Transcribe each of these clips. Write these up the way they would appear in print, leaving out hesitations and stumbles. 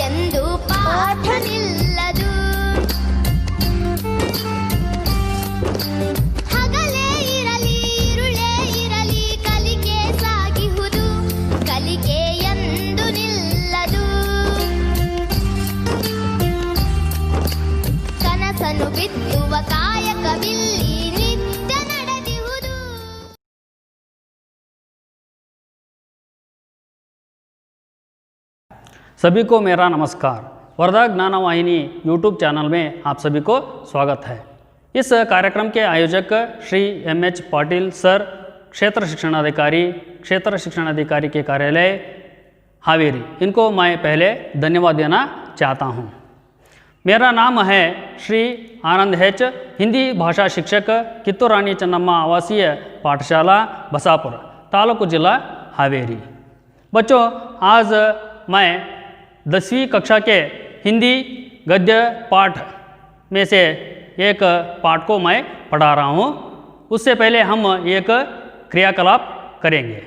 ಎಂದು ಪಾಠ ನಿಲ್ಲದು. ಹಗಲೇ ಇರಲಿ ಇರುಳೇ ಇರಲಿ ಕಲಿಕೆ ಸಾಗಿಹುದು, ಕಲಿಕೆ ಎಂದು ನಿಲ್ಲದು. ಕನಸನ್ನು ಬಿತ್ತುವ ಕಾಯಕವಿಲ್ಲಿ ನಿತ್ಯ ನಡೆದಿಹುದು. सभी को मेरा नमस्कार। वर्धा ज्ञान वाहिनी यूट्यूब चैनल में आप सभी को स्वागत है। इस कार्यक्रम के आयोजक श्री M.H. पाटिल सर, क्षेत्र शिक्षणाधिकारी के कार्यालय हावेरी, इनको मैं पहले धन्यवाद देना चाहता हूँ। मेरा नाम है श्री आनंद H, हिंदी भाषा शिक्षक, कित्तूर रानी चन्नम्मा आवासीय पाठशाला बसापुर, तालुकु जिला हावेरी। बच्चों, आज मैं 10वीं कक्षा के हिंदी गद्य पाठ में से एक पाठ को मैं पढ़ा रहा हूँ। उससे पहले हम एक क्रियाकलाप करेंगे।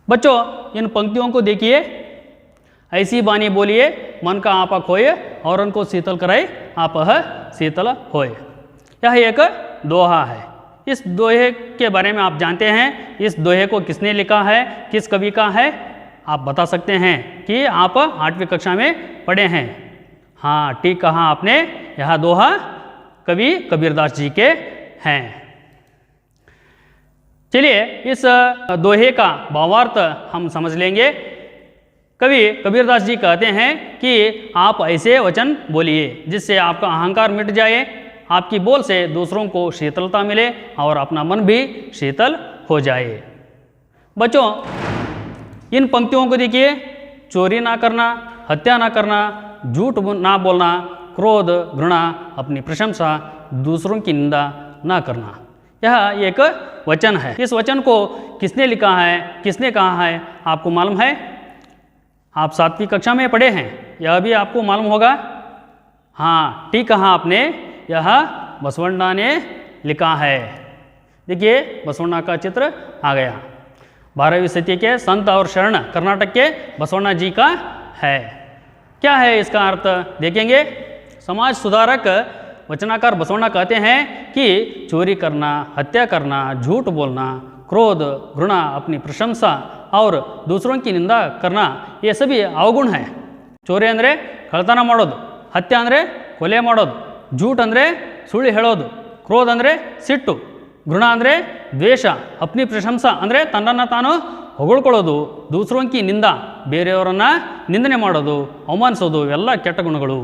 बच्चों, इन पंक्तियों को देखिए। ऐसी बानी बोलिए, मन का आपा खोए, और उनको शीतल कराए आप शीतल होए। यह एक दोहा है। इस दोहे के बारे में आप जानते हैं। इस दोहे को किसने लिखा है, किस कवि का है, आप बता सकते हैं कि आप 8वीं कक्षा में पढ़े हैं। हाँ, ठीक कहा आपने। यह दोहा कवि कबीरदास जी के हैं। चलिए, इस दोहे का भावार्थ हम समझ लेंगे। कवि कबीरदास जी कहते हैं कि आप ऐसे वचन बोलिए जिससे आपका अहंकार मिट जाए, आपकी बोल से दूसरों को शीतलता मिले और अपना मन भी शीतल हो जाए। बच्चों, इन पंक्तियों को देखिए। चोरी ना करना, हत्या ना करना, झूठ ना बोलना, क्रोध, घृणा, अपनी प्रशंसा, दूसरों की निंदा ना करना, यह एक वचन है। इस वचन को किसने लिखा है, किसने कहा है, आपको मालूम है? आप 7वीं कक्षा में पढ़े हैं, यह भी आपको मालूम होगा। हाँ, ठीक कहा आपने। यह बसवण्णा ने लिखा है। देखिए, बसवण्णा का चित्र आ गया। 12वीं सदी के संत और शरण कर्नाटक के बसवण्णा जी का है। क्या है इसका अर्थ देखेंगे। समाज सुधारक वचनाकार बसवण्णा कहते हैं कि चोरी करना, हत्या करना, झूठ बोलना, क्रोध, घृणा, अपनी प्रशंसा और दूसरों की निंदा करना, ये सभी अवगुण हैं। चोरी ಅಂದರೆ ಕಳ್ಳತನ ಮಾಡೋದು, ಹತ್ಯೆ ಅಂದರೆ ಕೊಲೆ ಮಾಡೋದು, झूठ ಅಂದರೆ ಸುಳ್ಳು ಹೇಳೋದು, ಕ್ರೋಧ ಅಂದರೆ ಸಿಟ್ಟು, घृणा ಅಂದರೆ ದ್ವೇಷ, अपनी प्रशंसा ಅಂದರೆ ತನ್ನನ್ನು ತಾನು ಹೊಗಳ್ಕೊಳ್ಳೋದು, दूसरों की निंदा ಬೇರೆಯವರನ್ನು ನಿಂದನೆ ಮಾಡೋದು, ಅವಮಾನಿಸೋದು, ಇವೆಲ್ಲ ಕೆಟ್ಟ ಗುಣಗಳು।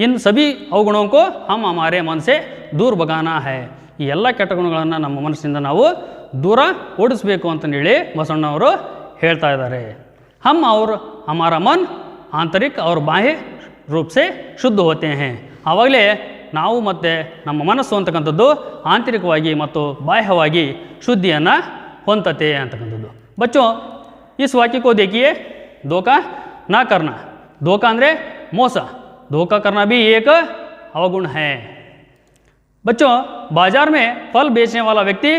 इन सभी अवगुणों को हम हमारे मन से दूर भगाना है। ಈ ಎಲ್ಲ ಕೆಟ್ಟ ಗುಣಗಳನ್ನು ನಮ್ಮ ಮನಸ್ಸಿನಿಂದ ನಾವು ದೂರ ಓಡಿಸಬೇಕು ಅಂತಂದೇಳಿ ಬಸವಣ್ಣವರು ಹೇಳ್ತಾ ಇದ್ದಾರೆ। हम और हमारा मन आंतरिक और बाह्य रूप से शुद्ध होते हैं। ಆವಾಗಲೇ ನಾವು ಮತ್ತು ನಮ್ಮ ಮನಸ್ಸು ಅಂತಕ್ಕಂಥದ್ದು ಆಂತರಿಕವಾಗಿ ಮತ್ತು ಬಾಹ್ಯವಾಗಿ ಶುದ್ಧಿಯನ್ನು ಹೊಂದತೆ ಅಂತಕ್ಕಂಥದ್ದು। बच्चों, इस वाक्य को देखिए। धोखा ना करना, धोखा ಅಂದರೆ ಮೋಸ, धोखा करना भी एक अवगुण है। बच्चों, बाजार में फल बेचने वाला व्यक्ति,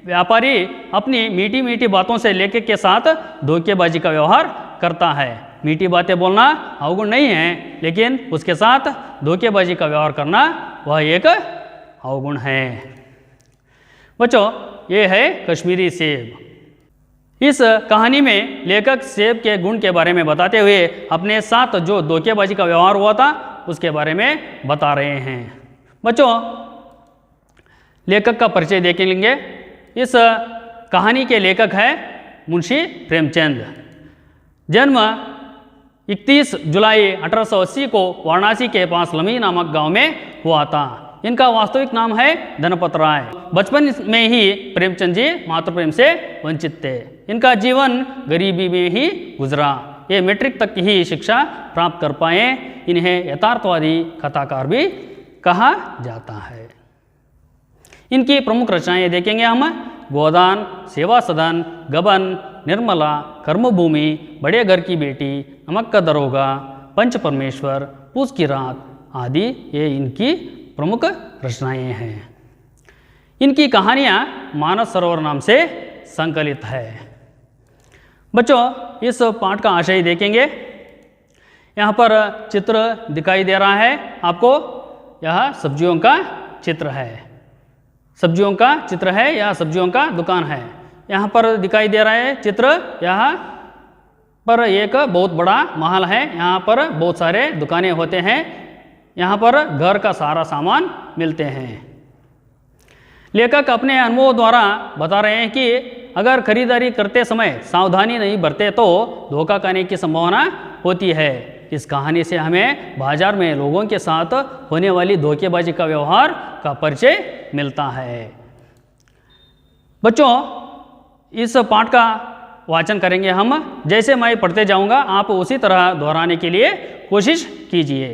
व्यापारी अपनी मीठी मीठी बातों से लेखक के साथ धोखेबाजी का व्यवहार करता है। मीठी बातें बोलना अवगुण नहीं है, लेकिन उसके साथ धोखेबाजी का व्यवहार करना वह एक अवगुण है। बच्चों, ये है कश्मीरी सेब। इस कहानी में लेखक सेब के गुण के बारे में बताते हुए अपने साथ जो धोखेबाजी का व्यवहार हुआ था उसके बारे में बता रहे हैं। बच्चों, लेखक का परिचय देख लेंगे। इस कहानी के लेखक है मुंशी प्रेमचंद। जन्म 31 जुलाई 1880 को वाराणसी के पास लमी नामक गांव में हुआ था। इनका वास्तविक नाम है धनपत राय। बचपन में ही प्रेमचंद जी मातृप्रेम से वंचित थे। इनका जीवन गरीबी में ही गुजरा। ये मैट्रिक तक ही शिक्षा प्राप्त कर पाए। इन्हें यथार्थवादी कथाकार भी कहा जाता है। इनकी प्रमुख रचनाएं देखेंगे हम। गोदान, सेवा सदन, गबन, निर्मला, कर्मभूमि, बड़े घर की बेटी, नमक का दरोगा, पंच परमेश्वर, पूस की रात आदि ये इनकी प्रमुख रचनाएं हैं। इनकी कहानियाँ मानस सरोवर नाम से संकलित है। बच्चों, इस पाठ का आशय देखेंगे। यहाँ पर चित्र दिखाई दे रहा है आपको, यह सब्जियों का चित्र है, सब्जियों का चित्र है, यह सब्जियों का दुकान है। यहाँ पर दिखाई दे रहा है चित्र, यहाँ पर एक बहुत बड़ा महल है, यहाँ पर बहुत सारे दुकानें होते हैं, यहाँ पर घर का सारा सामान मिलते हैं। लेखक अपने अनुभव द्वारा बता रहे हैं कि अगर खरीदारी करते समय सावधानी नहीं बरते तो धोखा खाने की संभावना होती है। इस कहानी से हमें बाजार में लोगों के साथ होने वाली धोखेबाजी का व्यवहार का परिचय मिलता है। बच्चों, इस पाठ का वाचन करेंगे हम, जैसे मैं पढ़ते जाऊंगा आप उसी तरह दोहराने के लिए कोशिश कीजिए।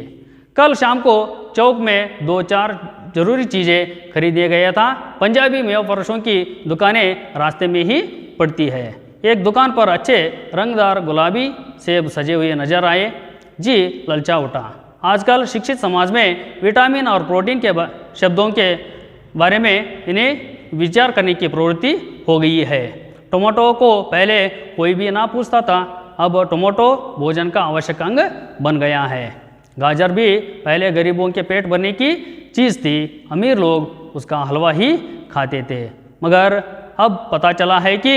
कल शाम को चौक में 2-4 जरूरी चीज़ें खरीदने गया था। पंजाबी मेवा फरोशों की दुकानें रास्ते में ही पड़ती है। एक दुकान पर अच्छे रंगदार गुलाबी सेब सजे हुए नजर आए। जी ललचा उठा। आजकल शिक्षित समाज में विटामिन और प्रोटीन के शब्दों के बारे में इन्हें विचार करने की प्रवृत्ति हो गई है। टमाटो को पहले कोई भी ना पूछता था, अब टमाटो भोजन का आवश्यक अंग बन गया है। गाजर भी पहले गरीबों के पेट भरने की चीज़ थी, अमीर लोग उसका हलवा ही खाते थे। मगर अब पता चला है कि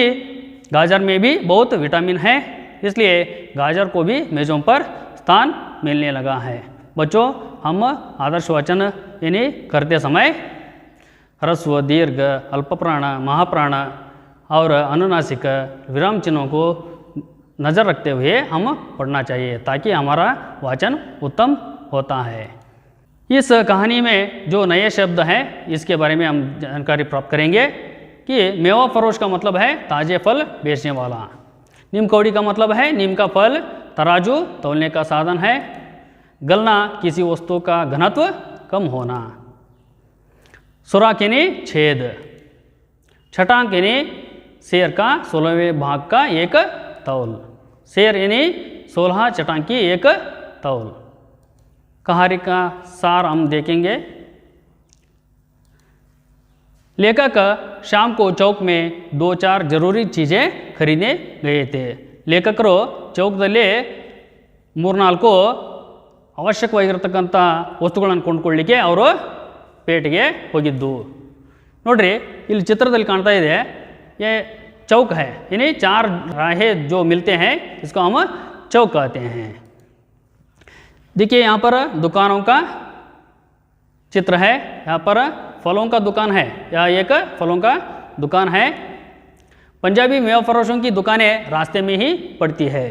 गाजर में भी बहुत विटामिन है, इसलिए गाजर को भी मेज़ों पर स्थान मिलने लगा है। बच्चों, हम आदर्श वचन यानी करते समय ह्रस्व, दीर्घ, अल्पप्राण, महाप्राण और अनुनासिक विराम चिन्हों को नज़र रखते हुए हम पढ़ना चाहिए ताकि हमारा वाचन उत्तम होता है। इस कहानी में जो नए शब्द हैं इसके बारे में हम जानकारी प्राप्त करेंगे कि मेवा फरोश का मतलब है ताज़े फल बेचने वाला। नीम कौड़ी का मतलब है नीम का फल, तराजू तौलने का साधन है। गलना किसी वस्तु का घनत्व कम होना। सुराख यानी छेद। छटांक यानी शेर का 16वें भाग का एक तौल। शेर यानी 16 चटांक की एक तौल। कहानी का सार हम देखेंगे। लेखक शाम को चौक में 2-4 जरूरी चीज़ें खरीदने गए थे। ಲೇಖಕರು ಚೌಕದಲ್ಲಿ 3-4 ಅವಶ್ಯಕವಾಗಿರತಕ್ಕಂಥ ವಸ್ತುಗಳನ್ನು ಕೊಂಡುಕೊಳ್ಳಲಿಕ್ಕೆ ಅವರು ಪೇಟೆಗೆ ಹೋಗಿದ್ದು. ನೋಡ್ರಿ, ಇಲ್ಲಿ ಚಿತ್ರದಲ್ಲಿ ಕಾಣ್ತಾ ಇದೆ, ये चौक है, यानी 4 राहें जो मिलते हैं इसको हम चौक कहते हैं। देखिए यहाँ पर दुकानों का चित्र है। यहाँ पर फलों का दुकान है, यह एक फलों का दुकान है। पंजाबी मेवा फरोशों की दुकानें रास्ते में ही पड़ती है।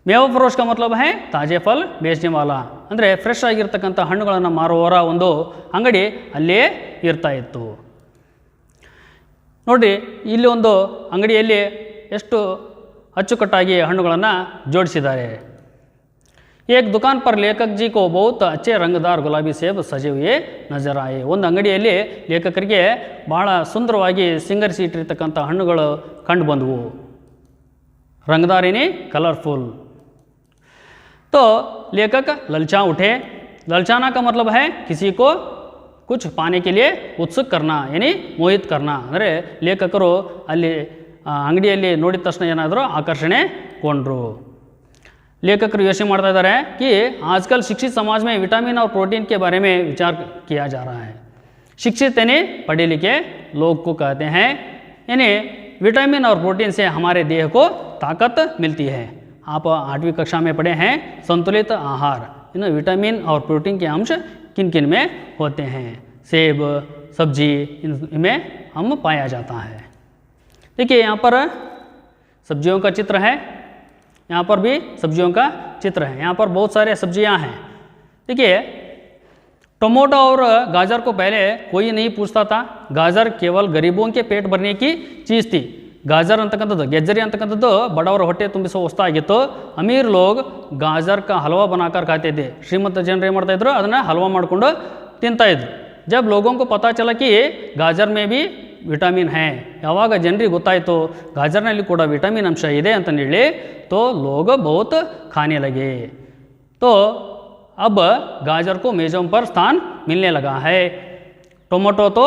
ಮೇವ ಫರೋಶ್ का मतलब है ತಾಜೆ ಫಲ್ ಬೇಚನೆ ವಾಲಾ, ಅಂದರೆ ಫ್ರೆಶ್ ಆಗಿರ್ತಕ್ಕಂಥ ಹಣ್ಣುಗಳನ್ನು ಮಾರುವವರ ಒಂದು ಅಂಗಡಿ ಅಲ್ಲೇ ಇರ್ತಾ ಇತ್ತು. ನೋಡಿ, ಇಲ್ಲಿ ಒಂದು ಅಂಗಡಿಯಲ್ಲಿ ಎಷ್ಟು ಅಚ್ಚುಕಟ್ಟಾಗಿ ಹಣ್ಣುಗಳನ್ನು ಜೋಡಿಸಿದ್ದಾರೆ. एक दुकान पर लेखक जी को बहुत अच्छे रंगदार गुलाबी सेब सजे हुए नजर आए. ಒಂದು ಅಂಗಡಿಯಲ್ಲಿ ಲೇಖಕರಿಗೆ ಬಹಳ ಸುಂದರವಾಗಿ ಸಿಂಗರಿಸಿಟ್ಟಿರ್ತಕ್ಕಂಥ ಹಣ್ಣುಗಳು ಕಂಡು ಬಂದವು. रंगदार यानी कलरफुल. तो लेखक ललचा उठे. ललचाना का मतलब है किसी को कुछ पाने के लिए उत्सुक करना, यानी मोहित करना. ಅಂದರೆ ಲೇಖಕರು ಅಲ್ಲಿ ಅಂಗಡಿಯಲ್ಲಿ ನೋಡಿದ ತಕ್ಷಣ ಏನಾದರೂ ಆಕರ್ಷಣೆಗೊಂಡರು. लेखक योचने ಮಾಡ್ತಾ ಇದ್ದಾರೆ कि आजकल शिक्षित समाज में विटामिन और प्रोटीन के बारे में विचार किया जा रहा है. शिक्षित यानी पढ़े लिखे लोग को कहते हैं, यानी विटामिन और प्रोटीन से हमारे देह को ताकत मिलती है. आप 8वीं कक्षा में पढ़े हैं संतुलित आहार. इन विटामिन और प्रोटीन के अंश किन किन में होते हैं? सेब, सब्जी, इनमें हम पाया जाता है. देखिए यहाँ पर सब्जियों का चित्र है, यहाँ पर भी सब्जियों का चित्र है. यहाँ पर बहुत सारे सब्जियाँ हैं. देखिए, टमाटो और गाजर को पहले कोई नहीं पूछता था. गाजर केवल गरीबों के पेट भरने की चीज़ थी. गाजर ಅಂತಕ್ಕಂಥದ್ದು, ಗೆಜ್ಜರಿ ಅಂತಕ್ಕಂಥದ್ದು ಬಡವರ ಹೊಟ್ಟೆ ತುಂಬಿಸುವ ವಸ್ತಾಗಿತ್ತು. ಅಮೀರ್ ಲೋಗ್ गाजर का हलवा बनाकर खाते थे. ಶ್ರೀಮಂತ ಜನರು ಏನು ಮಾಡ್ತಾಯಿದ್ರು, ಅದನ್ನು ಹಲ್ವಾ ಮಾಡಿಕೊಂಡು ತಿಂತಾಯಿದ್ರು. जब लोगों को पता चला कि गाजर में भी ವಿಟಾಮಿನ್ है, ಯಾವಾಗ ಜನರಿಗೆ ಗೊತ್ತಾಯಿತು ಗಾಜರ್ನಲ್ಲಿ ಕೂಡ ವಿಟಾಮಿನ್ ಅಂಶ ಇದೆ ಅಂತಂದೇಳಿ, तो लोग बहुत खाने लगे. तो अब गाजर को मेज़ों पर स्थान मिलने लगा है. टमाटो तो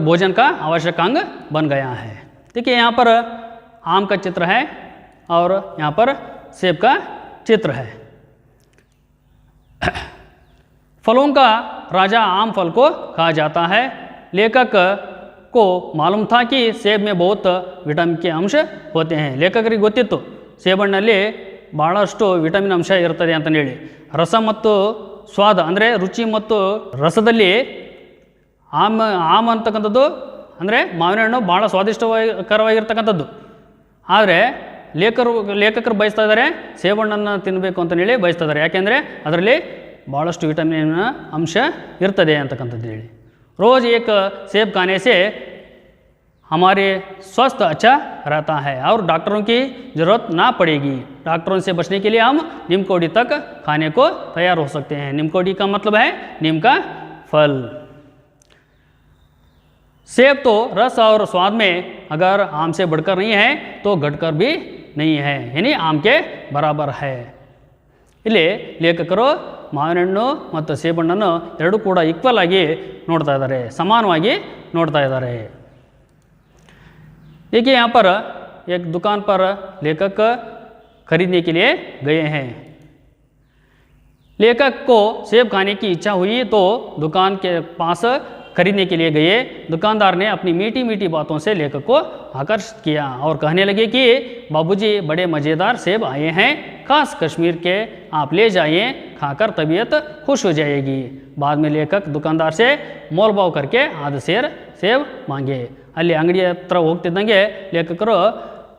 भोजन का आवश्यक अंग बन गया है. देखिए यहाँ पर आम का चित्र है और यहाँ पर सेब का चित्र है। फलों का राजा आम फल को कहा जाता है। लेखक को मालूम था कि सेब में बहुत विटामिन के अंश होते हैं। लेखಕರಿಗೆ ಗೊತ್ತಿತ್ತು ಸೇಬಣ್ಣಲ್ಲಿ ಭಾಳಷ್ಟು ವಿಟಮಿನ್ ಅಂಶ ಇರ್ತದೆ ಅಂತಂದೇಳಿ. ರಸ ಮತ್ತು ಸ್ವಾದ ಅಂದರೆ ರುಚಿ ಮತ್ತು ರಸದಲ್ಲಿ ಆಮ್ ಅಂತಕ್ಕಂಥದ್ದು ಅಂದರೆ ಮಾವಿನ ಹಣ್ಣು ಭಾಳ ಸ್ವಾದಿಷ್ಟಕರವಾಗಿರ್ತಕ್ಕಂಥದ್ದು. ಆದರೆ ಲೇಖಕರು ಬಯಸ್ತಾ ಇದ್ದಾರೆ ಸೇಬಣ್ಣನ್ನು ತಿನ್ನಬೇಕು ಅಂತಂದೇಳಿ ಬಯಸ್ತಾ ಇದ್ದಾರೆ. ಯಾಕೆಂದರೆ ಅದರಲ್ಲಿ ಭಾಳಷ್ಟು ವಿಟಮಿನ್ ಅಂಶ ಇರ್ತದೆ ಅಂತಕ್ಕಂಥದ್ದು ಹೇಳಿ. रोज़ एक सेब खाने से हमारे स्वास्थ्य अच्छा रहता है और डॉक्टरों की ज़रूरत ना पड़ेगी. डॉक्टरों से बचने के लिए हम नीमकोडी तक खाने को तैयार हो सकते हैं. नीमकोडी का मतलब है नीम का फल. सेब तो रस और स्वाद में अगर आम से बढ़कर नहीं है तो घटकर भी नहीं है, यानी आम के बराबर है. ಇಲ್ಲಿ ಲೇಖಕರು ಮಾವಿನ ಹಣ್ಣು ಮತ್ತು ಸೇಬಣ್ಣನ್ನು ಎರಡೂ ಕೂಡ ಈಕ್ವಲ್ ಆಗಿ ನೋಡ್ತಾ ಇದ್ದಾರೆ, ಸಮಾನವಾಗಿ ನೋಡ್ತಾ ಇದ್ದಾರೆ. देखिए यहाँ पर एक दुकान पर लेखक खरीदने के लिए गए हैं. लेखक को सेब खाने की इच्छा हुई तो दुकान के पास खरीदने के लिए गए. दुकानदार ने अपनी मीठी मीठी बातों से लेखक को आकर्षित किया और कहने लगे कि बाबूजी बड़े मज़ेदार सेब आए हैं, खास कश्मीर के, आप ले जाइए, खाकर तबीयत खुश हो जाएगी. बाद में लेखक दुकानदार से मोल भाव करके आधा सेब मांगे. ಅಲ್ಲಿ ಅಂಗಡಿ ಹತ್ರ ಹೋಗ್ತಿದ್ದಂಗೆ ಲೇಖಕರು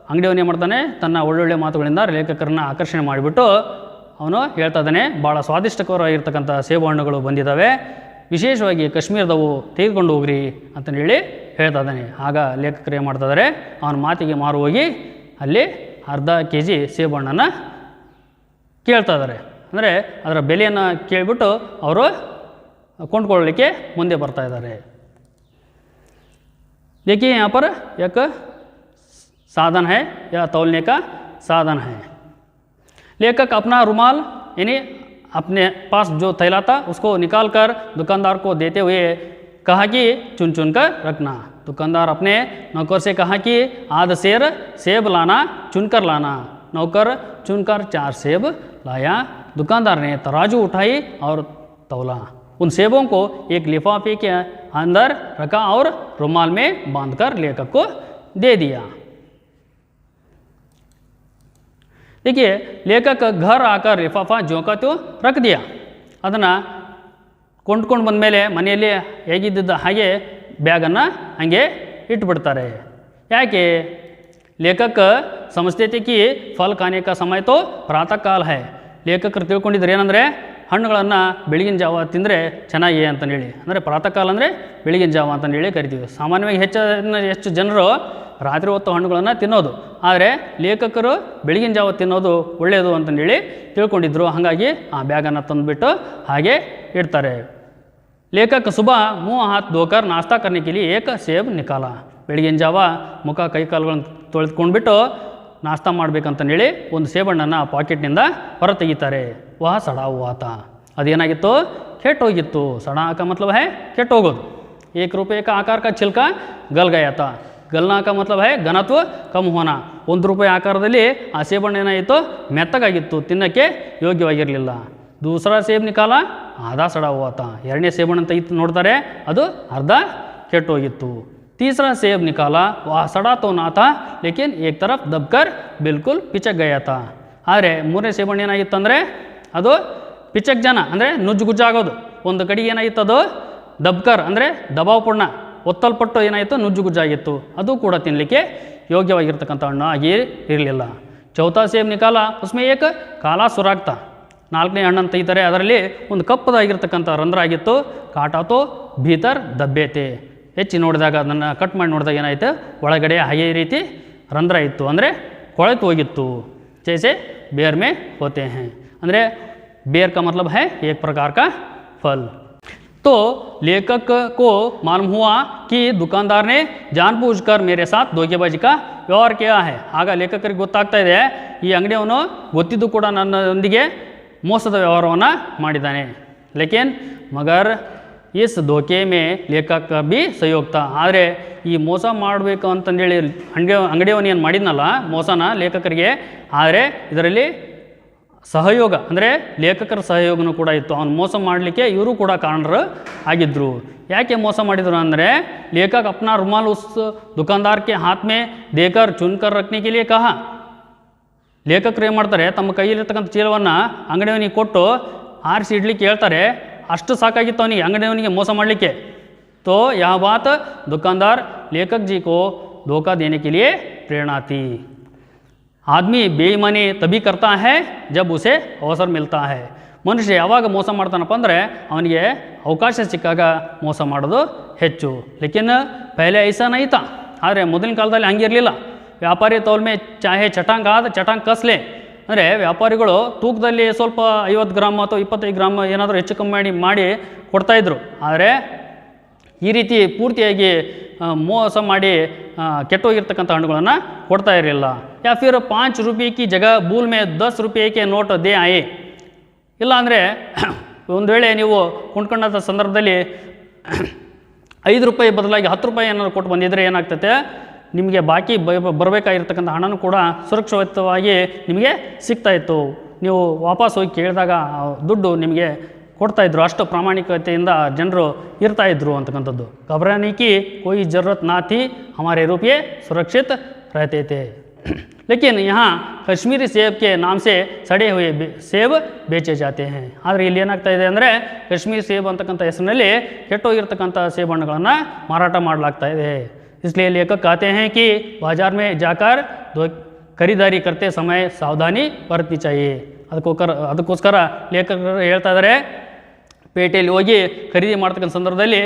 ಅಂಗಡಿಯವನು ಏನು ಮಾಡ್ತಾನೆ, ತನ್ನ ಒಳ್ಳೊಳ್ಳೆ ಮಾತುಗಳಿಂದ ಲೇಖಕರನ್ನ ಆಕರ್ಷಣೆ ಮಾಡಿಬಿಟ್ಟು ಅವನು ಹೇಳ್ತಾ ಇದ್ದಾನೆ, ಭಾಳ ಸ್ವಾದಿಷ್ಟಕರವಾಗಿರ್ತಕ್ಕಂಥ ಸೇಬು ಹಣ್ಣುಗಳು ಬಂದಿದ್ದಾವೆ, ವಿಶೇಷವಾಗಿ ಕಾಶ್ಮೀರದವು ತೆಗೆದುಕೊಂಡು ಹೋಗ್ರಿ ಅಂತಂದೇಳಿ ಹೇಳ್ತಾ ಇದ್ದಾನೆ. ಆಗ ಲೇಖಕರು ಏನು ಮಾಡ್ತಾ ಇದ್ದಾರೆ, ಅವನ ಮಾತಿಗೆ ಮಾರು ಹೋಗಿ ಅಲ್ಲಿ ಅರ್ಧ kg ಸೇಬು ಹಣ್ಣನ್ನು ಕೇಳ್ತಾ ಇದ್ದಾರೆ. ಅಂದರೆ ಅದರ ಬೆಲೆಯನ್ನು ಕೇಳಿಬಿಟ್ಟು ಅವರು ಕೊಂಡ್ಕೊಳ್ಳಲಿಕ್ಕೆ ಮುಂದೆ ಬರ್ತಾ ಇದ್ದಾರೆ. देखिए यहाँ पर एक साधन है या तौलने का साधन है. लेखक अपना रुमाल यानी अपने पास जो थैला था उसको निकाल कर दुकानदार को देते हुए कहा कि चुन चुन कर रखना. दुकानदार अपने नौकर से कहा कि आधा सेब लाना, चुनकर लाना. नौकर चुनकर 4 सेब लाया. दुकानदार ने तराजू उठाई और तौला. उन सेबों को एक लिफाफे के अंदर रखा और रुमाल में बांधकर लेखक को दे दिया. देखिए लेखक घर आकर लिफाफा ज्यों का त्यों रख दिया. ಅದನ್ನು ಕೊಂಡ್ಕೊಂಡು ಬಂದಮೇಲೆ ಮನೆಯಲ್ಲಿ ಹೇಗಿದ್ದ ಹಾಗೆ ಬ್ಯಾಗನ್ನು ಹಾಗೆ ಇಟ್ಬಿಡ್ತಾರೆ. ಯಾಕೆ? लेखक समझते थे कि फल खाने का समय तो प्रातः काल है. ಲೇಖಕರು ತಿಳ್ಕೊಂಡಿದ್ರು ಏನಂದರೆ ಹಣ್ಣುಗಳನ್ನು ಬೆಳಗಿನ ಜಾವ ತಿಂದರೆ ಚೆನ್ನಾಗಿ ಅಂತಂದೇಳಿ. ಅಂದರೆ ಪ್ರಾತಃ ಕಾಲ ಅಂದರೆ ಬೆಳಗಿನ ಜಾವ ಅಂತಂದೇಳಿ ಕರಿತೀವಿ. ಸಾಮಾನ್ಯವಾಗಿ ಹೆಚ್ಚು ಜನರು ರಾತ್ರಿ ಹೊತ್ತು ಹಣ್ಣುಗಳನ್ನು ತಿನ್ನೋದು, ಆದರೆ ಲೇಖಕರು ಬೆಳಗಿನ ಜಾವ ತಿನ್ನೋದು ಒಳ್ಳೆಯದು ಅಂತಂದೇಳಿ ತಿಳ್ಕೊಂಡಿದ್ರು. ಹಾಗಾಗಿ ಆ ಬ್ಯಾಗನ್ನು ತಂದುಬಿಟ್ಟು ಹಾಗೆ ಇಡ್ತಾರೆ. ಲೇಖಕ ಸುಬಹ मुँह हाथ धोकर नाश्ता करने के लिए एक सेब निकाला. ಬೆಳಗಿನ ಜಾವ ಮುಖ ಕೈ ಕಾಲುಗಳನ್ನು ತೊಳೆದುಕೊಂಡ್ಬಿಟ್ಟು ನಾಷ್ಟ ಮಾಡಬೇಕಂತಂದೇಳಿ ಒಂದು ಸೇಬಣ್ಣನ್ನು ಪಾಕೆಟ್ನಿಂದ ಹೊರ ತೆಗಿತಾರೆ. ವಹ ಸಡಾ ಹುವಾತ. ಅದೇನಾಗಿತ್ತು? ಕೆಟ್ಟೋಗಿತ್ತು. ಸಡಾ का मतलब है ಕೆಟ್ಟೋಗೋದು. 1 रुपये का आकार का छिलका गल गया था. गलना का मतलब है घनत्व कम होना. 1 ರೂಪಾಯಿ ಆಕಾರದಲ್ಲಿ ಆ ಸೇಬಣ್ಣು ಏನಾಯಿತು? ಮೆತ್ತಗಾಗಿತ್ತು, ತಿನ್ನಕ್ಕೆ ಯೋಗ್ಯವಾಗಿರಲಿಲ್ಲ. दूसरा सेब निकाला, आधा सड़ा हुआ था. ಎರಡನೇ ಸೇಬಣ್ಣನ್ನು ತೆಗೆದು ನೋಡ್ತಾರೆ, ಅದು ಅರ್ಧ ಕೆಟ್ಟೋಗಿತ್ತು. तीसरा सेब निकाला, वह सड़ा तो ना था लेकिन एक तरफ दबकर बिल्कुल पिचक गया था. ಆದರೆ ಮೂರನೇ ಸೇಬಣ್ಣು ಏನಾಗಿತ್ತು ಅಂದರೆ ಅದು ಪಿಚಕ್ ಜನ ಅಂದರೆ ನುಜ್ಜುಗುಜ್ಜಾಗೋದು. ಒಂದು ಕಡೆಗೆ ಏನಾಗಿತ್ತು, ಅದು ದಬ್ಕರ್ ಅಂದರೆ ದಬಾವಪೂರ್ಣ ಒತ್ತಲ್ಪಟ್ಟು ಏನಾಯಿತು, ನುಜ್ಜುಗುಜ್ಜಾಗಿತ್ತು. ಅದು ಕೂಡ ತಿನ್ನಲಿಕ್ಕೆ ಯೋಗ್ಯವಾಗಿರ್ತಕ್ಕಂಥ ಹಣ್ಣು ಆಗಿ ಇರಲಿಲ್ಲ. ಚೌಥಾ ಸೇಬ್ ನಿಕಾಲ, ಉಸ್ಮೆ ಏಕ ಕಾಲಾ ಸುರಾಗ್ತಾ. 4ನೇ ಹಣ್ಣನ್ನು ತೆಗಿತಾರೆ, ಅದರಲ್ಲಿ ಒಂದು ಕಪ್ಪದಾಗಿರ್ತಕ್ಕಂಥ ರಂಧ್ರ ಆಗಿತ್ತು. ಕಾಟಾತೋ ಭೀತರ್ ದಬ್ಬೆತೆ. ಹೆಚ್ಚಿ ನೋಡಿದಾಗ ಅದನ್ನು ಕಟ್ ಮಾಡಿ ನೋಡಿದಾಗ ಏನಾಯಿತು, ಒಳಗಡೆ ಹಾಗೆ ರೀತಿ ರಂಧ್ರ ಇತ್ತು, ಅಂದರೆ ಕೊಳೆತು ಹೋಗಿತ್ತು. जैसे बेर में होते हैं. ಅಂದರೆ बेर का मतलब है एक प्रकार का फल. तो लेखक को मालूम हुआ कि दुकानदार ने जानबूझकर मेरे साथ धोखेबाजी का ವ್ಯವಹಾರ किया है. ಆಗ ಲೇಖಕರಿಗೆ ಗೊತ್ತಾಗ್ತಾ ಇದೆ, ಈ ಅಂಗಡಿಯವನು ಗೊತ್ತಿದ್ದು ಕೂಡ ನನ್ನೊಂದಿಗೆ ಮೋಸದ ವ್ಯವಹಾರವನ್ನು ಮಾಡಿದ್ದಾನೆ. ಲೇಕಿನ್ ಮಗರ್ इस धोखे में लेखक का भी सहयोग था. ಆದರೆ ಈ ಮೋಸ ಮಾಡಬೇಕು ಅಂತಂದೇಳಿ ಅಂಗಡಿಯವನು ಏನು ಮಾಡಿದ್ನಲ್ಲ ಮೋಸನ ಲೇಖಕರಿಗೆ, ಆದರೆ ಇದರಲ್ಲಿ ಸಹಯೋಗ ಅಂದರೆ ಲೇಖಕರ ಸಹಯೋಗನೂ ಕೂಡ ಇತ್ತು. ಅವನು ಮೋಸ ಮಾಡಲಿಕ್ಕೆ ಇವರು ಕೂಡ ಕಾರಣರು ಆಗಿದ್ದರು. ಯಾಕೆ ಮೋಸ ಮಾಡಿದರು ಅಂದರೆ लेखक अपना रुमाल उस दुकानदार के हाथ में देकर चुनकर रखने के लिए कहा. ಲೇಖಕರು ಏನು ಮಾಡ್ತಾರೆ, ತಮ್ಮ ಕೈಯಲ್ಲಿರ್ತಕ್ಕಂಥ ಚೀಲವನ್ನು ಅಂಗಡಿಯವನಿಗೆ ಕೊಟ್ಟು ಆರಿಸಿ ಇಡ್ಲಿಕ್ಕೆ ಹೇಳ್ತಾರೆ. ಅಷ್ಟು ಸಾಕಾಗಿತ್ತು ಅವನಿಗೆ ಅಂಗಡಿಯವನಿಗೆ ಮೋಸ ಮಾಡಲಿಕ್ಕೆ. तो यह बात दुकानदार लेखक जी को धोखा देने के लिए प्रेरणा थी. आदमी बेईमानी तभी करता है जब उसे अवसर मिलता है. ಮನುಷ್ಯ ಯಾವಾಗ ಮೋಸ ಮಾಡ್ತಾನಪ್ಪ ಅಂದರೆ ಅವನಿಗೆ ಅವಕಾಶ ಸಿಕ್ಕಾಗ ಮೋಸ ಮಾಡೋದು ಹೆಚ್ಚು. ಲೇಕಿನ್ ಪಹಲೆ ಐಸಾ ನಹೀ ತಾ. ಆದರೆ ಮೊದಲಿನ ಕಾಲದಲ್ಲಿ ಹಂಗಿರಲಿಲ್ಲ. ವ್ಯಾಪಾರಿ ತೌಲ್ ಮೇ ಚಾಹೆ ಚಟಾಂಕ್ ಆದ ಚಟಾಂಕ್ ಕಸ್ಲೆ, ಅಂದರೆ ವ್ಯಾಪಾರಿಗಳು ತೂಕದಲ್ಲಿ ಸ್ವಲ್ಪ 50 ಗ್ರಾಮ್ ಅಥವಾ 25 ಗ್ರಾಮ್ ಏನಾದರೂ ಹೆಚ್ಚು ಕಮ್ಮಿ ಮಾಡಿ ಕೊಡ್ತಾಯಿದ್ರು. ಆದರೆ ಈ ರೀತಿ ಪೂರ್ತಿಯಾಗಿ ಮೋಸ ಮಾಡಿ ಕೆಟ್ಟೋಗಿರ್ತಕ್ಕಂಥ ಹಣ್ಣುಗಳನ್ನು ಕೊಡ್ತಾ ಇರಲಿಲ್ಲ. ಯಾ ಫಿರ್ 5 ರೂಪಾಯಿ ಕಿ ಜಗ ಬೂಲ್ ಮೇ 10 ರೂಪಾಯಿ ಕೆ ನೋಟ್ ದೇ ಆಯೆ. ಇಲ್ಲ ಅಂದರೆ ಒಂದು ವೇಳೆ ನೀವು ಕೊಂಡ್ಕೊಂಡಂಥ ಸಂದರ್ಭದಲ್ಲಿ 5 ರೂಪಾಯಿ ಬದಲಾಗಿ 10 ರೂಪಾಯಿ ಏನಾದ್ರು ಕೊಟ್ಟು ಬಂದಿದ್ದರೆ ಏನಾಗ್ತೈತೆ, ನಿಮಗೆ ಬಾಕಿ ಬರಬೇಕಾಗಿರ್ತಕ್ಕಂಥ ಹಣನೂ ಕೂಡ ಸುರಕ್ಷಿತವಾಗಿ ನಿಮಗೆ ಸಿಗ್ತಾಯಿತ್ತು. ನೀವು ವಾಪಸ್ ಹೋಗಿ ಕೇಳಿದಾಗ ದುಡ್ಡು ನಿಮಗೆ ಕೊಡ್ತಾಯಿದ್ರು. ಅಷ್ಟು ಪ್ರಾಮಾಣಿಕತೆಯಿಂದ ಜನರು ಇರ್ತಾಯಿದ್ರು ಅಂತಕ್ಕಂಥದ್ದು. घबराने की कोई ज़रूरत ना थी, हमारे रुपये सुरक्षित रहते थे. लेकिन यहाँ कश्मीरी सेब के नाम से सड़े हुए ಸೇಬ್ ಬೇಚೆ ಜಾತೆ हैं. ಆದರೆ ಇಲ್ಲಿ ಏನಾಗ್ತಾ ಇದೆ ಅಂದರೆ ಕಾಶ್ಮೀರಿ ಸೇಬ್ ಅಂತಕ್ಕಂಥ ಹೆಸರಿನಲ್ಲಿ ಕೆಟ್ಟೋಗಿರ್ತಕ್ಕಂಥ ಸೇಬು ಹಣ್ಣುಗಳನ್ನು ಮಾರಾಟ ಮಾಡಲಾಗ್ತಾ ಇದೆ. इसलिए लेखक कहते हैं कि बाजार में जाकर खरीदारी करते समय सावधानी बरतनी चाहिए. ಅದಕ್ಕೋಸ್ಕರ ಲೇಖಕರು ಹೇಳ್ತಾ ಇದ್ದಾರೆ, ಪೇಟೆಯಲ್ಲಿ ಹೋಗಿ ಖರೀದಿ ಮಾಡ್ತಕ್ಕಂಥ ಸಂದರ್ಭದಲ್ಲಿ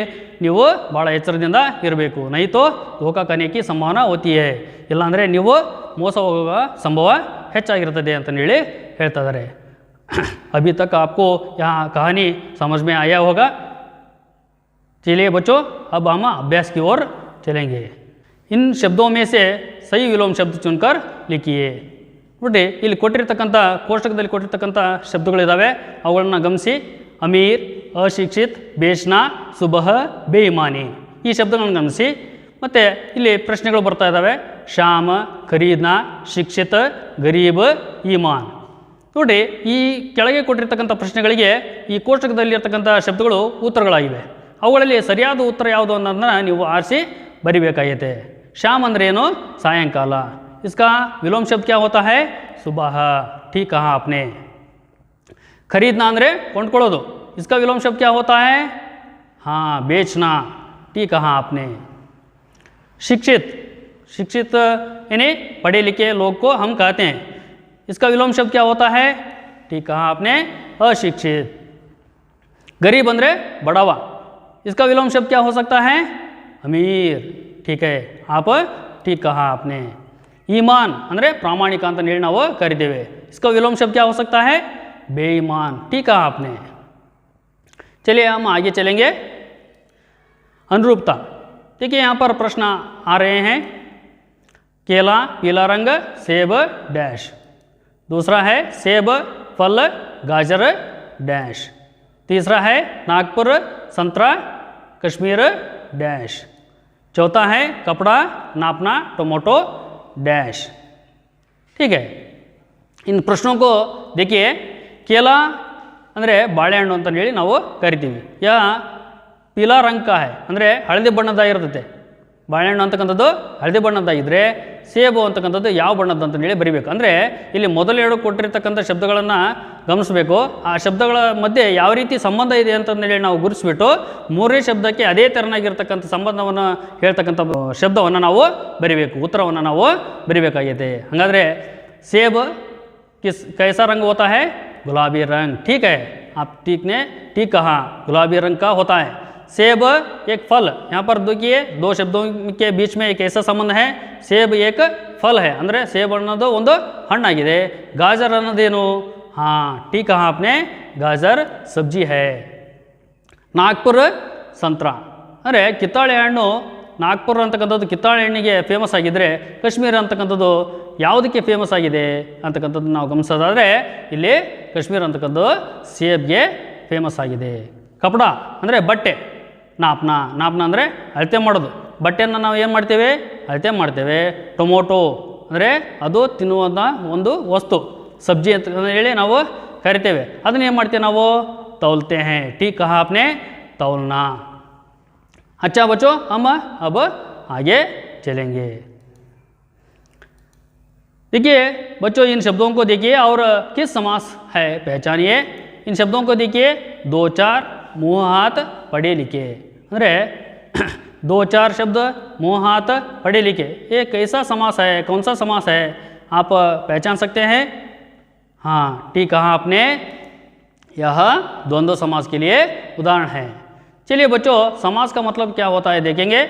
ನೀವು ಭಾಳ ಎಚ್ಚರದಿಂದ ಇರಬೇಕು. ನೈತೋ ಧೋಕಾ ಕನೆಯಕ್ಕೆ ಸಂಭಾವನ ಹೋತಿಯೇ, ಇಲ್ಲಾಂದರೆ ನೀವು ಮೋಸ ಹೋಗುವ ಸಂಭವ ಹೆಚ್ಚಾಗಿರ್ತದೆ ಅಂತಂದೇಳಿ ಹೇಳ್ತಾ ಇದ್ದಾರೆ. अभी तक आपको यहाँ कहानी समझ में आया होगा. चलिए बच्चों, अब हम अभ्यास की ओर चलेंगे. इन शब्दों में से सही विलोम शब्द चुनकर लिखिए. ನೋಡಿ, ಇಲ್ಲಿ ಕೊಟ್ಟಿರ್ತಕ್ಕಂಥ ಕೋಷ್ಟಕದಲ್ಲಿ ಕೊಟ್ಟಿರ್ತಕ್ಕಂಥ ಶಬ್ದಗಳಿದ್ದಾವೆ, ಅವುಗಳನ್ನು ಗಮನಿಸಿ. ಅಮೀರ್, ಅಶಿಕ್ಷಿತ್, ಬೇಚ್ನಾ, ಸುಬಹ, ಬೇಯಿಮಾನಿ, ಈ ಶಬ್ದಗಳನ್ನು ಗಮನಿಸಿ. ಮತ್ತು ಇಲ್ಲಿ ಪ್ರಶ್ನೆಗಳು ಬರ್ತಾ ಇದ್ದಾವೆ. ಶಾಮ, ಖರೀದ್ನಾ, ಶಿಕ್ಷಿತ, ಗರೀಬ್, ಈಮಾನ್. ನೋಡಿ, ಈ ಕೆಳಗೆ ಕೊಟ್ಟಿರ್ತಕ್ಕಂಥ ಪ್ರಶ್ನೆಗಳಿಗೆ ಈ ಕೋಷ್ಟಕದಲ್ಲಿರ್ತಕ್ಕಂಥ ಶಬ್ದಗಳು ಉತ್ತರಗಳಾಗಿವೆ. ಅವುಗಳಲ್ಲಿ ಸರಿಯಾದ ಉತ್ತರ ಯಾವುದು ಅನ್ನೋದನ್ನ ನೀವು ಆರಿಸಿ ಬರಿಬೇಕಾಗಿದೆ. ಶಾಮ್ ಅಂದರೆ ಏನು? ಸಾಯಂಕಾಲ. इसका विलोम शब्द क्या होता है? सुबह. ठीक कहा आपने. खरीदना ಅಂದರೆ ಕೊಂಡ್ಕೊಳ್ಳೋದು. इसका विलोम शब्द क्या होता है? हाँ, बेचना. ठीक कहा आपने. शिक्षित, शिक्षित यानी पढ़े लिखे लोग को हम कहते हैं. इसका विलोम शब्द क्या होता है? ठीक कहा आपने, अशिक्षित. गरीब ಅಂದರೆ ಬಡವ. इसका विलोम शब्द क्या हो सकता है? अमीर. ठीक है, आप ठीक कहा आपने. ईमान ಅಂದರೆ ಪ್ರಾಮಾಣಿಕ ಅಂತ ಹೇಳಿ ನಾವು ಕರಿತೇವೆ. इसका विलोम शब्द क्या हो सकता है? बेईमान. ठीक कहा आपने. चलिए हम आगे चलेंगे. अनुरूपता. देखिए यहाँ पर प्रश्न आ रहे हैं. केला पीला रंग, सेब डैश. दूसरा है सेब फल, गाजर डैश. तीसरा है नागपुर संतरा, कश्मीर डैश. चौथा है कपड़ा नापना, टोमेटो डैश. ठीक है, इन प्रश्नों को देखिए. केला ಅಂದರೆ ಬಾಳೆಹಣ್ಣು ಅಂತ ಹೇಳಿ ನಾವು ಕರಿತೀವಿ. ಯಾ ಪೀಲಾ ರಂಗ ಕಾ ಹೈ ಅಂದರೆ ಹಳದಿ ಬಣ್ಣದ್ದಾಗಿರ್ತೈತೆ. ಬಾಳೆಹಣ್ಣು ಅಂತಕ್ಕಂಥದ್ದು ಹಳದಿ ಬಣ್ಣದ್ದಾಗಿದ್ದರೆ ಸೇಬು ಅಂತಕ್ಕಂಥದ್ದು ಯಾವ ಬಣ್ಣದ್ದು ಅಂತಂದೇಳಿ ಬರಿಬೇಕು. ಅಂದರೆ ಇಲ್ಲಿ ಮೊದಲೆರಡು ಕೊಟ್ಟಿರ್ತಕ್ಕಂಥ ಶಬ್ದಗಳನ್ನು ಗಮನಿಸಬೇಕು. ಆ ಶಬ್ದಗಳ ಮಧ್ಯೆ ಯಾವ ರೀತಿ ಸಂಬಂಧ ಇದೆ ಅಂತಂದೇಳಿ ನಾವು ಗುರುತಿಸ್ಬಿಟ್ಟು ಮೂರನೇ ಶಬ್ದಕ್ಕೆ ಅದೇ ತೆರನಾಗಿರ್ತಕ್ಕಂಥ ಸಂಬಂಧವನ್ನು ಹೇಳ್ತಕ್ಕಂಥ ಶಬ್ದವನ್ನು ನಾವು ಬರಿಬೇಕು, ಉತ್ತರವನ್ನು ನಾವು ಬರಿಬೇಕಾಗಿದೆ. ಹಾಗಾದರೆ ಸೇಬ್ कैसा रंग होता है? गुलाबी रंग. ठीक है, आप ठीक कहा, गुलाबी रंग का होता है. सेब एक फल. यहाँ पर देखिए दो शब्दों के बीच में एक ऐसा संबंध है. सेब एक फल है, ಅಂದರೆ ಸೇಬ್ ಅನ್ನೋದು ಒಂದು ಹಣ್ಣಾಗಿದೆ. गाजर ಅನ್ನೋದೇನು? हाँ, ठीक कहा आपने, गाजर सब्जी है. नागपुर संतरा ಅಂದರೆ ಕಿತ್ತಾಳೆ ಹಣ್ಣು. ನಾಗ್ಪುರ ಅಂತಕ್ಕಂಥದ್ದು ಕಿತ್ತಾಳೆ ಹಣ್ಣಿಗೆ ಫೇಮಸ್ ಆಗಿದ್ದರೆ ಕಾಶ್ಮೀರ ಅಂತಕ್ಕಂಥದ್ದು ಯಾವುದಕ್ಕೆ ಫೇಮಸ್ ಆಗಿದೆ ಅಂತಕ್ಕಂಥದ್ದು ನಾವು ಗಮನಿಸೋದಾದರೆ ಇಲ್ಲಿ ಕಾಶ್ಮೀರ ಅಂತಕ್ಕಂಥದ್ದು ಸೇಬ್ಗೆ ಫೇಮಸ್ ಆಗಿದೆ. ಕಪಡ ಅಂದರೆ ಬಟ್ಟೆ. ನಾಪ್ನ, ನಾಪ್ನ ಅಂದರೆ ಅಳತೆ ಮಾಡೋದು. ಬಟ್ಟೆಯನ್ನು ನಾವು ಏನು ಮಾಡ್ತೇವೆ? ಅಳತೆ ಮಾಡ್ತೇವೆ. ಟೊಮೊಟೊ ಅಂದರೆ ಅದು ತಿನ್ನುವಂಥ ಒಂದು ವಸ್ತು. ಸಬ್ಜಿ ಅಂತ ಹೇಳಿ ನಾವು ಕರಿತೇವೆ. ಅದನ್ನ ಏನು ಮಾಡ್ತೇವೆ ನಾವು तौलते हैं. ठीक कहा आपने, तौलना. अच्छा बच्चों, हम अब आगे चलेंगे. देखिए बच्चों, इन शब्दों को देखिए और किस समास है पहचानिए. इन शब्दों को देखिए, दो चार मुँह हाथ पढ़े लिखे. अरे दो चार शब्द मुँह हाथ पढ़े लिखे, ये कैसा समास है, कौन सा समास है, आप पहचान सकते हैं? हाँ, ठीक कहा आपने, यह द्वंद्व समास के लिए उदाहरण है. चलिए बच्चों, समास का मतलब क्या होता है देखेंगे.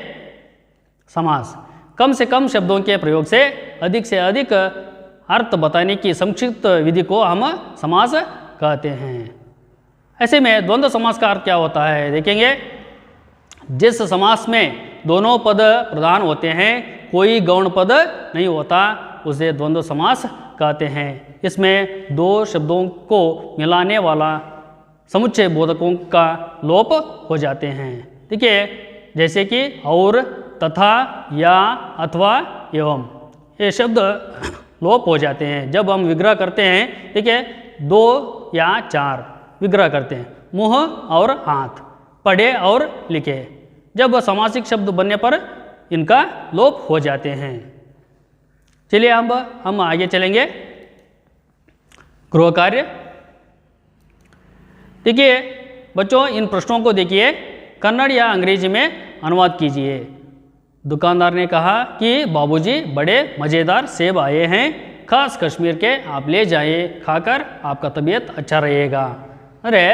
समास कम से कम शब्दों के प्रयोग से अधिक अर्थ बताने की संक्षिप्त विधि को हम समास कहते हैं. ऐसे में द्वंद्व समास का अर्थ क्या होता है देखेंगे. जिस समास में दोनों पद प्रधान होते हैं, कोई गौण पद नहीं होता, उसे द्वंद्व समास कहते हैं. इसमें दो शब्दों को मिलाने वाला समुच्चय बोधकों का लोप हो जाते हैं. देखिए जैसे कि और, तथा, या, अथवा, एवं, ये शब्द लोप हो जाते हैं जब हम विग्रह करते हैं. देखिए दो या चार विग्रह करते हैं, मुँह और हाथ, पढ़े और लिखे. जब समासिक शब्द बनने पर इनका लोप हो जाते हैं. चलिए अब हम आगे चलेंगे. गृह कार्य. देखिए बच्चों, इन प्रश्नों को देखिए, कन्नड़ या अंग्रेजी में अनुवाद कीजिए. दुकानदार ने कहा कि बाबूजी बड़े मज़ेदार सेब आए हैं, खास कश्मीर के, आप ले जाइए, खाकर आपका तबीयत अच्छा रहेगा. अरे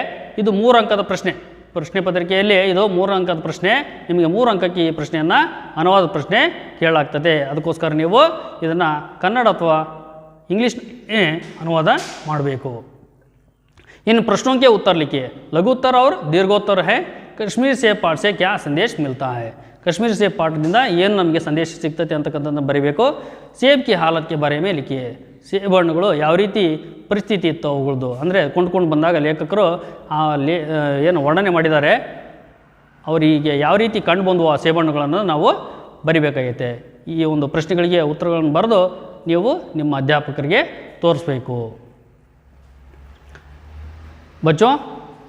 ಇದು 3 ಅಂಕದ ಪ್ರಶ್ನೆ. ಪ್ರಶ್ನೆ ಪತ್ರಿಕೆಯಲ್ಲಿ ಇದು 3 ಅಂಕದ ಪ್ರಶ್ನೆ. ನಿಮಗೆ 3 ಅಂಕಕ್ಕೆ ಈ ಪ್ರಶ್ನೆಯನ್ನು ಅನುವಾದ ಪ್ರಶ್ನೆ ಕೇಳಲಾಗ್ತದೆ. ಅದಕ್ಕೋಸ್ಕರ ನೀವು ಇದನ್ನು ಕನ್ನಡ ಅಥವಾ इंग्लिश अनुवाद ಮಾಡಬೇಕು. इन प्रश्नों के उत्तर लिखिए. लघु उत्तर और दीर्घोत्तर है. कश्मीर सेब पाठ से क्या संदेश मिलता है. कश्मीर सेब पाठದಿಂದ ಏನು ನಮಗೆ ಸಂದೇಶ ಸಿಗ್ತದೆ ಅಂತಕ್ಕಂಥದ್ದನ್ನು ಬರೀಬೇಕು. ಸೇಬ್ की हालत के बारे में लिखिए. ಸೇಬು ಹಣ್ಣುಗಳು ಯಾವ ರೀತಿ ಪರಿಸ್ಥಿತಿ ಇತ್ತು ಅವುಗಳದ್ದು, ಅಂದರೆ ಕೊಂಡ್ಕೊಂಡು ಬಂದಾಗ ಲೇಖಕರು ಏನು ವರ್ಣನೆ ಮಾಡಿದ್ದಾರೆ, ಅವರಿಗೆ ಯಾವ ರೀತಿ ಕಂಡು ಬಂದವು ಆ ಸೇಬಣ್ಣುಗಳನ್ನು ನಾವು ಬರಿಬೇಕಾಗೈತೆ. ಈ ಒಂದು ಪ್ರಶ್ನೆಗಳಿಗೆ ಉತ್ತರಗಳನ್ನು ಬರೆದು ನೀವು ನಿಮ್ಮ ಅಧ್ಯಾಪಕರಿಗೆ ತೋರಿಸಬೇಕು. बच्चों,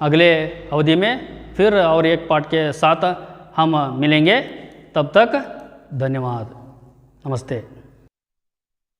अगले अवधि में फिर और एक पाठ के साथ हम मिलेंगे. तब तक धन्यवाद. नमस्ते.